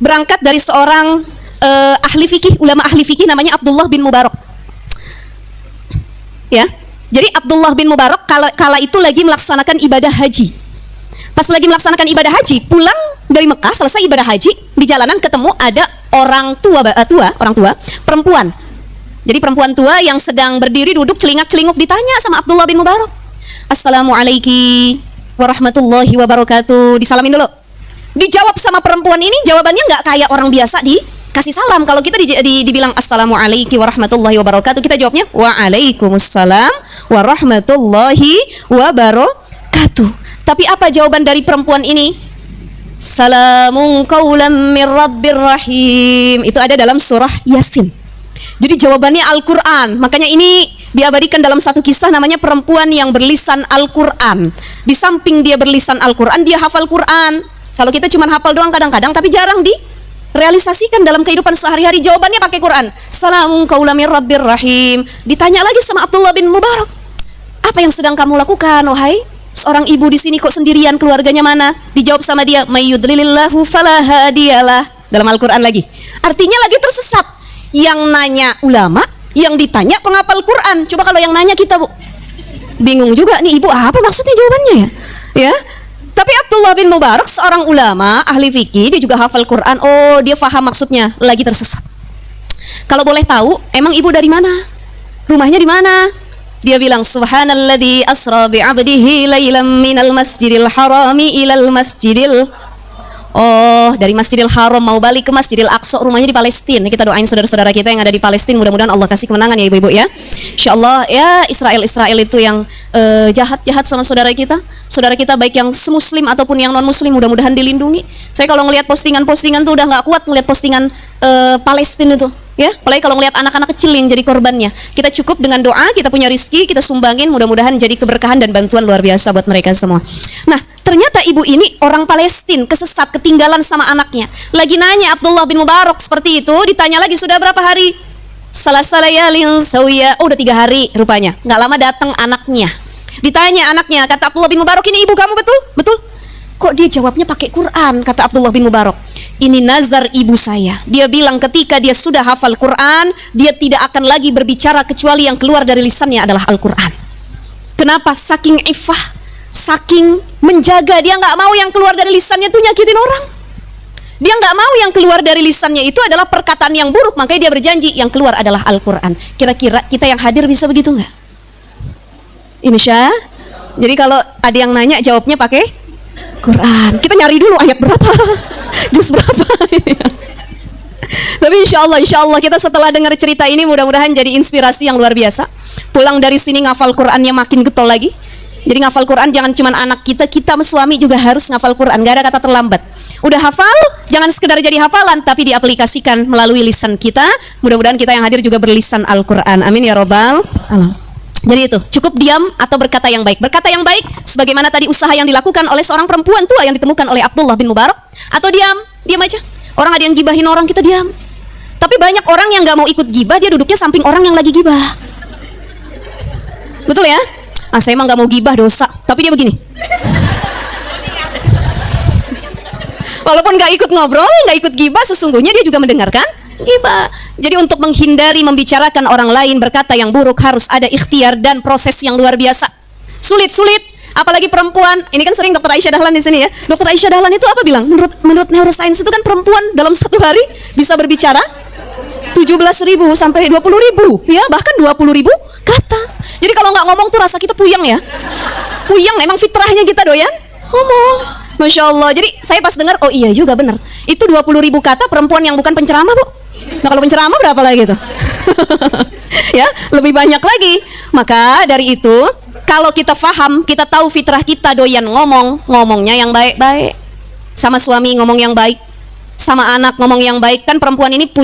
berangkat dari seorang ahli fikih, ulama ahli fikih namanya Abdullah bin Mubarak. Ya, jadi Abdullah bin Mubarak kala itu lagi melaksanakan ibadah haji. Pas lagi melaksanakan ibadah haji, pulang dari Mekah, selesai ibadah haji, di jalanan ketemu ada orang tua perempuan. Jadi perempuan tua yang sedang berdiri duduk celingak-celinguk, ditanya sama Abdullah bin Mubarak, "Assalamualaikum warahmatullahi wabarakatuh." Disalamin dulu. Dijawab sama perempuan ini, jawabannya nggak kayak orang biasa dikasih salam. Kalau kita dibilang Assalamualaikum warahmatullahi wabarakatuh, kita jawabnya Waalaikumsalam warahmatullahi wabarakatuh. Tapi apa jawaban dari perempuan ini? Salamun qaulam mir rabbir rahim. Itu ada dalam surah Yasin. Jadi jawabannya Al-Quran. Makanya ini diabadikan dalam satu kisah namanya perempuan yang berlisan Al-Quran. Di samping dia berlisan Al-Quran, dia hafal Quran. Kalau kita cuma hafal doang kadang-kadang, tapi jarang direalisasikan dalam kehidupan sehari-hari. Jawabannya pakai Quran. Salamun qaulam mir rabbir rahim. Ditanya lagi sama Abdullah bin Mubarak, apa yang sedang kamu lakukan, wahai seorang ibu di sini, kok sendirian, keluarganya mana? Dijawab sama dia, mayyudlilillahu fala hadiyalah. Dalam Al-Quran lagi. Artinya lagi tersesat. Yang nanya ulama, yang ditanya penghafal Quran. Coba kalau yang nanya kita, Bu, bingung juga nih ibu, apa maksudnya jawabannya ya? Ya. Tapi Abdullah bin Mubarak seorang ulama ahli fikih, dia juga hafal Quran. Oh, dia faham maksudnya, lagi tersesat. Kalau boleh tahu, emang ibu dari mana? Rumahnya di mana? Dia bilang, Subhanalladzi asra bi'abdihi lailam minal masjidil harami ilal masjidil. Oh, dari Masjidil Haram mau balik ke Masjidil Aqsa, rumahnya di Palestina. Kita doain saudara-saudara kita yang ada di Palestina, mudah-mudahan Allah kasih kemenangan ya ibu-ibu ya. Insyaallah ya, Israel itu yang jahat-jahat sama saudara kita. Saudara kita baik yang semuslim ataupun yang non-muslim, mudah-mudahan dilindungi. Saya kalau ngelihat postingan-postingan tuh udah nggak kuat ngelihat postingan Palestina itu. Ya, apalagi kalau ngelihat anak-anak kecil yang jadi korbannya. Kita cukup dengan doa, kita punya rizki, kita sumbangin, mudah-mudahan jadi keberkahan dan bantuan luar biasa buat mereka semua. Nah, ternyata ibu ini orang Palestina, kesesat, ketinggalan sama anaknya. Lagi nanya Abdullah bin Mubarak seperti itu, ditanya lagi, sudah berapa hari? Salasalayalin sawiya. Oh, udah 3 hari rupanya. Nggak lama datang anaknya. Ditanya anaknya, kata Abdullah bin Mubarak, ini ibu kamu betul? Betul. Kok dia jawabnya pakai Quran? Kata Abdullah bin Mubarak, ini nazar ibu saya. Dia bilang ketika dia sudah hafal Quran, dia tidak akan lagi berbicara kecuali yang keluar dari lisannya adalah Al-Quran. Kenapa? Saking iffah, saking menjaga, dia nggak mau yang keluar dari lisannya itu nyakitin orang. Dia nggak mau yang keluar dari lisannya itu adalah perkataan yang buruk, makanya dia berjanji yang keluar adalah Al-Quran. Kira-kira kita yang hadir bisa begitu nggak? Insya. Jadi kalau ada yang nanya, jawabnya pakai Quran. Kita nyari dulu ayat berapa, juz berapa. Tapi insya Allah kita setelah dengar cerita ini mudah-mudahan jadi inspirasi yang luar biasa. Pulang dari sini ngafal Qurannya makin getol lagi. Jadi ngafal Quran jangan cuma anak kita suami juga harus ngafal Quran. Gak ada kata terlambat. Udah hafal, jangan sekedar jadi hafalan, tapi diaplikasikan melalui lisan kita. Mudah-mudahan kita yang hadir juga berlisan Al-Quran. Amin ya robbal alamin. Jadi itu, cukup diam atau berkata yang baik. Berkata yang baik, sebagaimana tadi usaha yang dilakukan oleh seorang perempuan tua yang ditemukan oleh Abdullah bin Mubarak. Atau diam aja. Orang ada yang gibahin orang, kita diam. Tapi banyak orang yang gak mau ikut gibah, dia duduknya samping orang yang lagi gibah. Betul ya? Saya emang gak mau gibah, dosa. Tapi dia begini. Walaupun gak ikut ngobrol, gak ikut gibah, sesungguhnya dia juga mendengarkan gibah. Jadi untuk menghindari membicarakan orang lain, berkata yang buruk, harus ada ikhtiar dan proses yang luar biasa. Sulit, apalagi perempuan. Ini kan sering Dr. Aisyah Dahlan di sini ya. Dr. Aisyah Dahlan itu apa bilang? Menurut neuroscience itu kan perempuan dalam satu hari bisa berbicara 17.000 sampai 20.000 ya, bahkan 20.000 kata. Jadi kalau nggak ngomong tuh rasa kita puyeng ya. Puyeng, emang fitrahnya kita doyan ngomong. Masya Allah. Jadi saya pas dengar, oh iya juga bener. Itu 20.000 kata perempuan yang bukan penceramah, Bu. Nah kalau penceramah berapa lagi tuh? Ya, lebih banyak lagi. Maka dari itu, kalau kita faham, kita tahu fitrah kita doyan ngomongnya yang baik-baik. Sama suami ngomong yang baik, sama anak ngomong yang baik. Kan perempuan ini punya